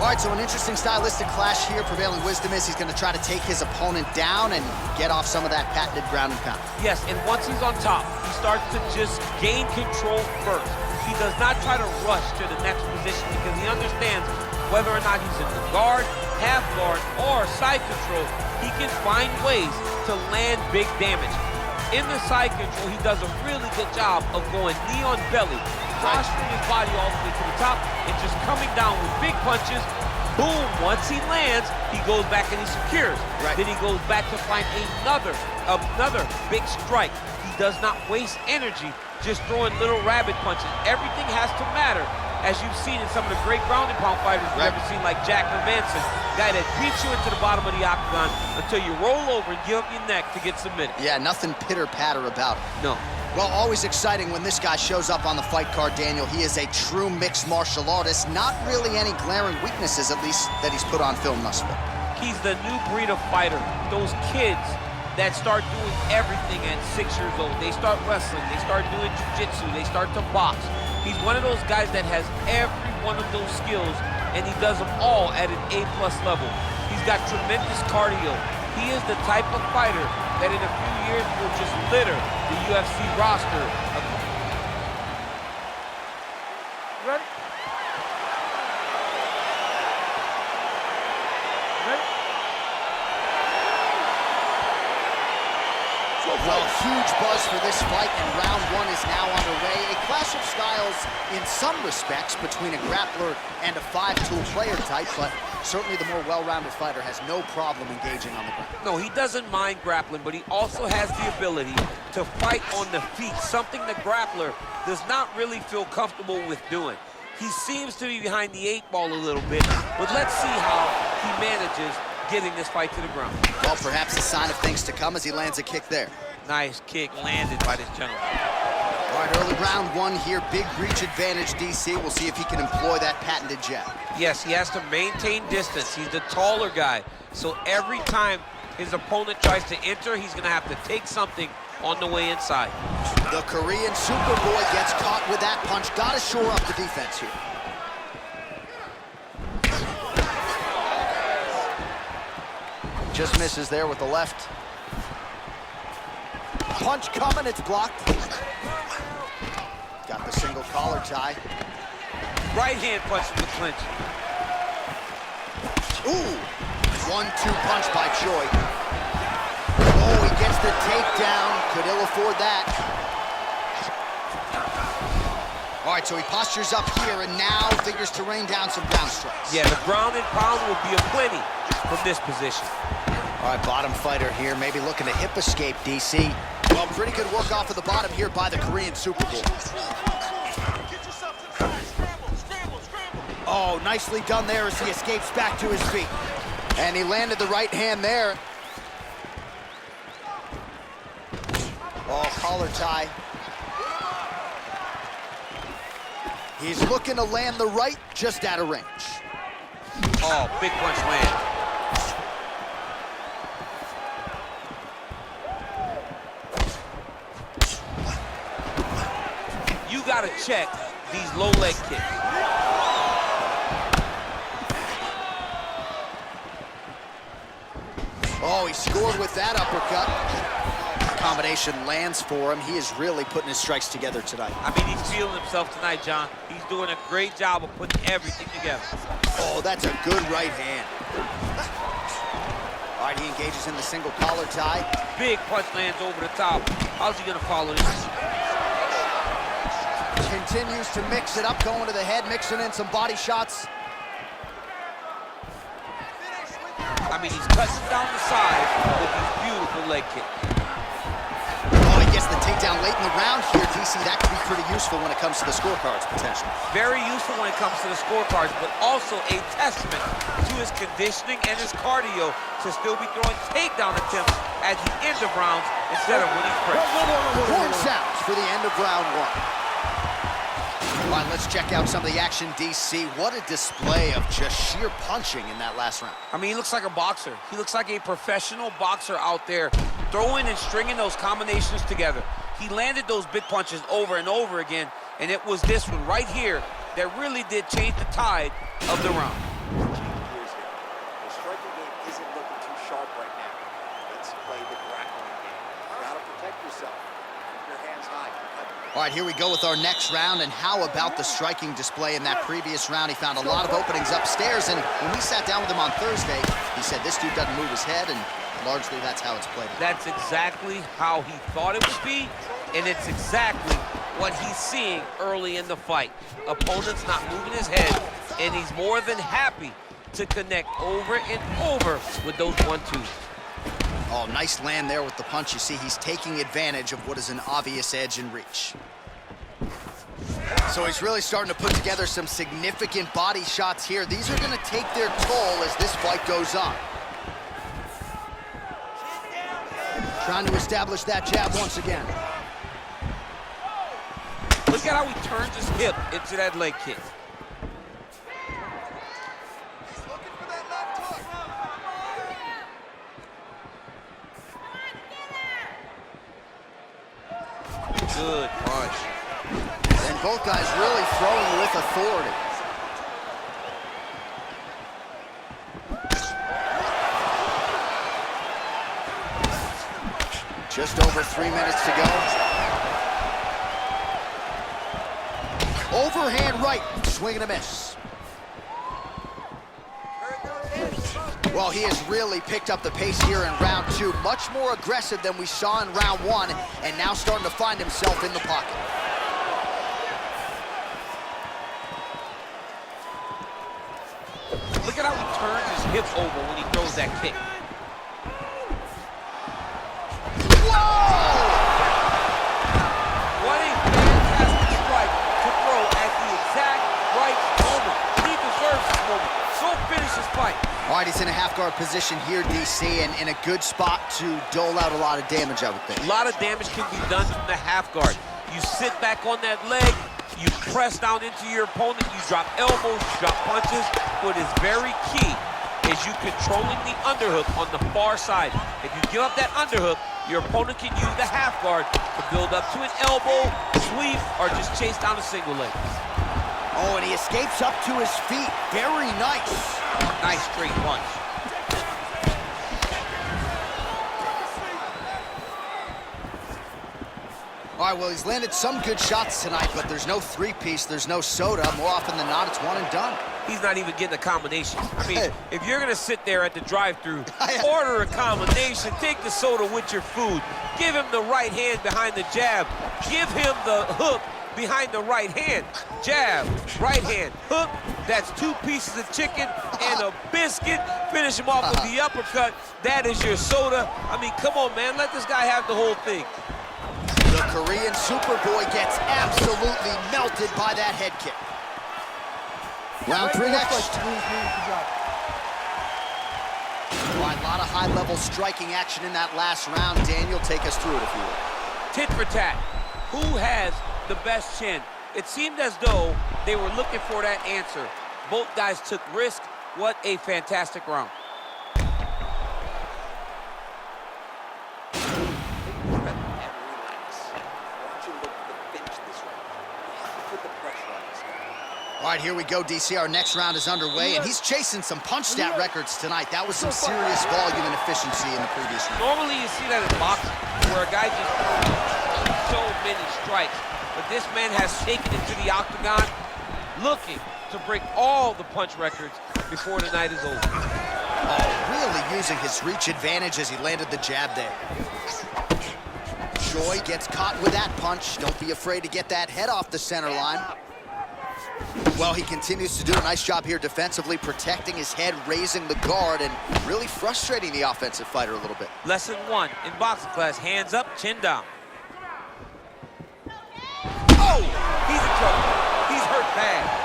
All right, so an interesting stylistic clash here. Prevailing wisdom is he's going to try to take his opponent down and get off some of that patented ground and pound. Yes, and once he's on top, he starts to just gain control first. He does not try to rush to the next position because he understands whether or not he's in the guard, half guard, or side control, he can find ways to land big damage. In the side control, he does a really good job of going knee on belly, posturing his body all the way to the top, and just coming down with big punches. Boom, once he lands, he goes back and he secures. Right. Then he goes back to find another big strike. He does not waste energy just throwing little rabbit punches. Everything has to matter, as you've seen in some of the great ground and pound fighters we've ever seen, like Jack Manson, guy that beats you into the bottom of the octagon until you roll over and give up your neck to get submitted. Yeah, nothing pitter-patter about it. No. Well, always exciting when this guy shows up on the fight card, Daniel. He is a true mixed martial artist. Not really any glaring weaknesses, at least, that he's put on film thus far. He's the new breed of fighter. Those kids that start doing everything at 6 years old. They start wrestling, they start doing jiu-jitsu, they start to box. He's one of those guys that has every one of those skills, and he does them all at an A+ level. He's got tremendous cardio. He is the type of fighter that in a few years will just litter the UFC roster. Ready? Well, huge buzz for this fight, and round one is now underway. A clash of styles in some respects between a grappler and a five-tool player type, but certainly the more well-rounded fighter has no problem engaging on the ground. No, he doesn't mind grappling, but he also has the ability to fight on the feet, something the grappler does not really feel comfortable with doing. He seems to be behind the 8 ball a little bit, but let's see how he manages getting this fight to the ground. Well, perhaps a sign of things to come as he lands a kick there. Nice kick landed by this gentleman. All right, early round one here, big reach advantage, DC. We'll see if he can employ that patented jab. Yes, he has to maintain distance. He's the taller guy, so every time his opponent tries to enter, he's gonna have to take something on the way inside. The Korean Superboy gets caught with that punch. Gotta shore up the defense here. Just misses there with the left. Punch coming, it's blocked. Got the single collar tie. Right hand punch from the clinch. Ooh, 1-2 punch by Choi. Oh, he gets the takedown. Could ill afford that. All right, so he postures up here and now figures to rain down some ground strikes. Yeah, the ground and pound will be aplenty from this position. All right, bottom fighter here, maybe looking to hip escape, DC. Well, pretty good work off of the bottom here by the Korean Superboy. Oh, nicely done there as he escapes back to his feet. And he landed the right hand there. Oh, collar tie. He's looking to land the right, just out of range. Oh, big punch land. You gotta check these low leg kicks. Oh, he scored with that uppercut. Combination lands for him. He is really putting his strikes together tonight. I mean, he's feeling himself tonight, John. He's doing a great job of putting everything together. Oh, that's a good right hand. All right, he engages in the single collar tie. Big punch lands over the top. How's he gonna follow this? Continues to mix it up, going to the head, mixing in some body shots. I mean, he's cutting down the side with these beautiful leg kicks. Oh, he gets the takedown late in the round here, DC. That could be pretty useful when it comes to the scorecards, potentially. Very useful when it comes to the scorecards, but also a testament to his conditioning and his cardio to still be throwing takedown attempts at the end of rounds instead of winning press. Horn sounds for the end of round one. All right, let's check out some of the action, DC. What a display of just sheer punching in that last round. I mean, he looks like a boxer. He looks like a professional boxer out there, throwing and stringing those combinations together. He landed those big punches over and over again, and it was this one right here that really did change the tide of the round. All right, here we go with our next round, and how about the striking display in that previous round? He found a lot of openings upstairs, and when we sat down with him on Thursday, he said this dude doesn't move his head, and largely that's how it's played. That's exactly how he thought it would be, and it's exactly what he's seeing early in the fight. Opponent's not moving his head, and he's more than happy to connect over and over with those 1-2s. Oh, nice land there with the punch. You see, he's taking advantage of what is an obvious edge in reach. So he's really starting to put together some significant body shots here. These are going to take their toll as this fight goes on. Trying to establish that jab once again. Look at how he turns his hip into that leg kick. Good punch. And both guys really throwing with authority. Just over 3 minutes to go. Overhand right, swing and a miss. Well, he has really picked up the pace here in round 2. Much more aggressive than we saw in round 1, and now starting to find himself in the pocket. Look at how he turns his hip over when he throws that kick. Whoa! What a fantastic strike to throw at the exact right moment. He deserves this moment. So finish his fight. All right, he's in a half-guard position here, DC, and in a good spot to dole out a lot of damage, I would think. A lot of damage can be done from the half guard. You sit back on that leg, you press down into your opponent, you drop elbows, you drop punches. What is very key is you controlling the underhook on the far side. If you give up that underhook, your opponent can use the half guard to build up to an elbow, sweep, or just chase down a single leg. Oh, and he escapes up to his feet. Very nice. Nice straight punch. All right, well, he's landed some good shots tonight, but there's no three-piece, there's no soda. More often than not, it's one and done. He's not even getting a combination. I mean, if you're gonna sit there at the drive-thru, order a combination, take the soda with your food, give him the right hand behind the jab, give him the hook behind the right hand. Jab, right hand, hook. That's 2 pieces of chicken and a biscuit. Finish him off with the uppercut. That is your soda. I mean, come on, man. Let this guy have the whole thing. The Korean Superboy gets absolutely melted by that head kick. Round 3 next. All right, a lot of high-level striking action in that last round. Daniel, take us through it if you will. Tit for tat. Who has the best chin? It seemed as though they were looking for that answer. Both guys took risk. What a fantastic round. All right, here we go, DC. Our next round is underway, and he's chasing some punch stat records tonight. That was some serious volume and efficiency in the previous round. Normally you see that in boxing, where a guy just throws so many strikes. But this man has taken it to the octagon, looking to break all the punch records before the night is over. Oh, really using his reach advantage as he landed the jab there. Choi gets caught with that punch. Don't be afraid to get that head off the center line. Well, he continues to do a nice job here defensively, protecting his head, raising the guard, and really frustrating the offensive fighter a little bit. Lesson 1 in boxing class, hands up, chin down. Oh, he's in trouble. He's hurt bad.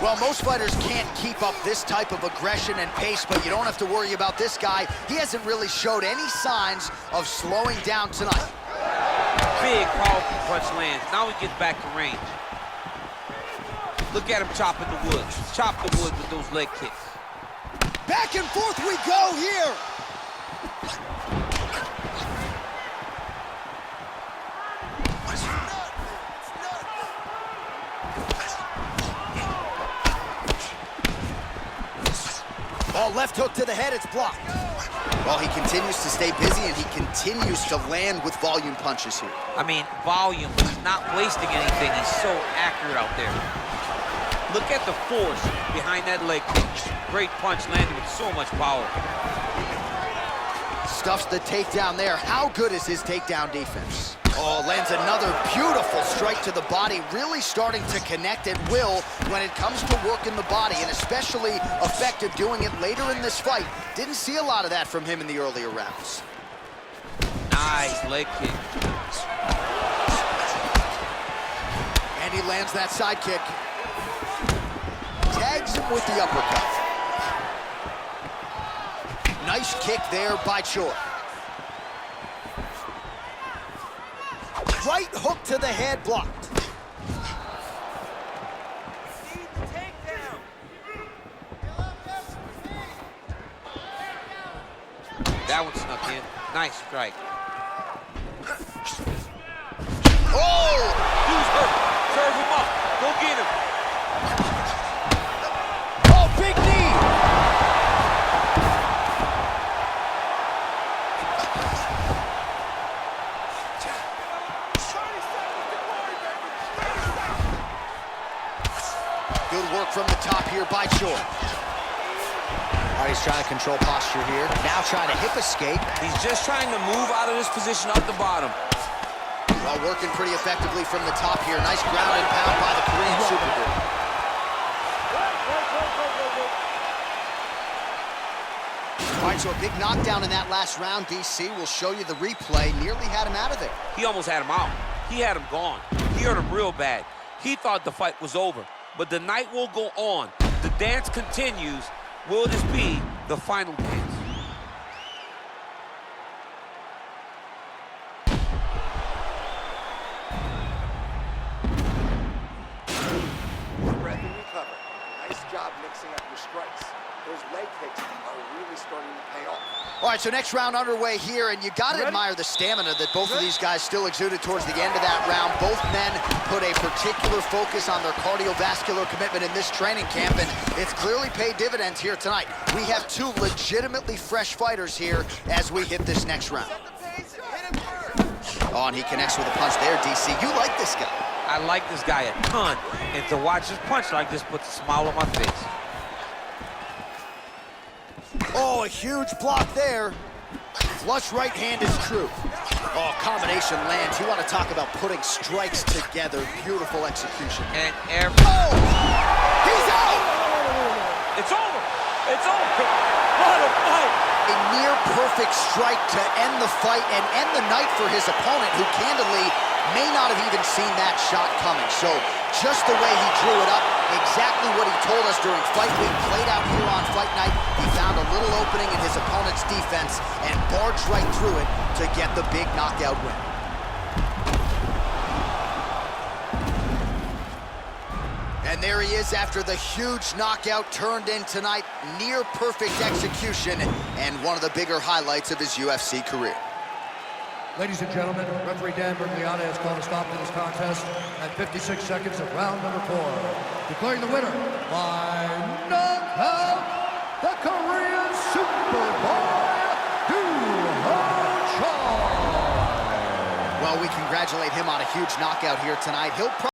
Well, most fighters can't keep up this type of aggression and pace, but you don't have to worry about this guy. He hasn't really showed any signs of slowing down tonight. Big, powerful punch lands. Now he gets back to range. Look at him chopping the wood. Chop the wood with those leg kicks. Back and forth we go here. Oh, left Left hook to the head, it's blocked. Well, he continues to stay busy, and he continues to land with volume punches here. I mean, volume, but he's not wasting anything. He's so accurate out there. Look at the force behind that leg kick. Great punch landed with so much power. Stuffs the takedown there. How good is his takedown defense? Oh, lands another beautiful strike to the body, really starting to connect at will when it comes to working the body, and especially effective doing it later in this fight. Didn't see a lot of that from him in the earlier rounds. Nice leg kick. And he lands that side kick. Tags him with the uppercut. Nice kick there by Choi. Right hook to the head, blocked. That one snuck in. Nice strike. Oh! Dude's hurt. Serve him up. Go get him. Oh, big knee! Good work from the top here by Choi. All right, he's trying to control posture here. Now trying to hip escape. He's just trying to move out of this position off the bottom. Well, working pretty effectively from the top here. Nice ground and pound by the Korean Supergroup. All right, so a big knockdown in that last round, DC. We'll show you the replay. Nearly had him out of there. He almost had him out. He had him gone. He hurt him real bad. He thought the fight was over. But the night will go on. The dance continues. Will this be the final dance? Breath and recover. Nice job mixing up your strikes. Those leg kicks are really starting to pay off. All right, so next round underway here, and you got to admire the stamina that both of these guys still exuded towards the end of that round. Both men put a particular focus on their cardiovascular commitment in this training camp, and it's clearly paid dividends here tonight. We have two legitimately fresh fighters here as we hit this next round. Oh, and he connects with a punch there, DC. You like this guy. I like this guy a ton, and to watch his punch like this puts a smile on my face. Oh, a huge block there. Flush right hand is true. Oh, combination lands. You want to talk about putting strikes together. Beautiful execution. And every... Oh! He's out! It's over! It's over! What a fight! A near-perfect strike to end the fight and end the night for his opponent, who candidly may not have even seen that shot coming. So, just the way he drew it up, exactly what he told us during fight week, played out here on fight night. He found a little opening in his opponent's defense and barged right through it to get the big knockout win. And there he is after the huge knockout turned in tonight. Near perfect execution and one of the bigger highlights of his UFC career. Ladies and gentlemen, referee Dan Bergliana has called a stop to this contest at 56 seconds of round number 4. Declaring the winner by knockout, the Korean Superboy, doohochoi. Well, we congratulate him on a huge knockout here tonight. He'll